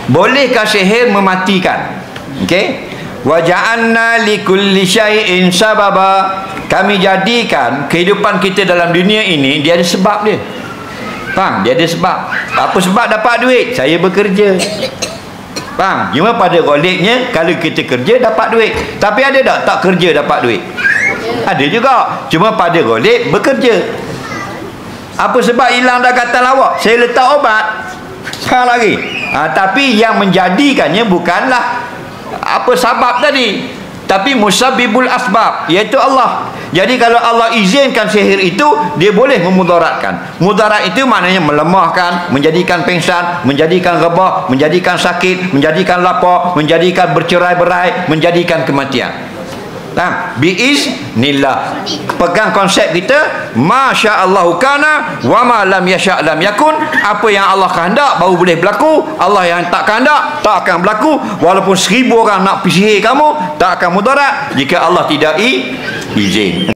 Bolehkah sihir mematikan? Okey. Wa ja'alna likulli syai'in sababa. Kami jadikan kehidupan kita dalam dunia ini, dia ada sebab dia. Faham? Dia ada sebab. Apa sebab dapat duit? Saya bekerja. Faham? Cuma pada goleknya, kalau kita kerja dapat duit. Tapi ada tak kerja dapat duit? Ada juga. Cuma pada golek bekerja. Apa sebab hilang dah kata lawak? Saya letak obat. Sekarang lagi. Tapi yang menjadikannya bukanlah apa sebab tadi, tapi musabbibul asbab, iaitu Allah. Jadi kalau Allah izinkan sihir itu, dia boleh memudaratkan. Mudarat itu maknanya melemahkan, menjadikan pingsan, menjadikan rebah, menjadikan sakit, menjadikan lapar, menjadikan bercerai-berai, menjadikan kematian. Biiznillah. Pegang konsep kita, masyaallahu kana wa ma lam yasha' lam yakun. Apa yang Allah kehendak baru boleh berlaku. Allah yang tak kehendak tak akan berlaku. Walaupun 1000 orang nak sihir kamu, tak akan mudarat jika Allah tidak izin.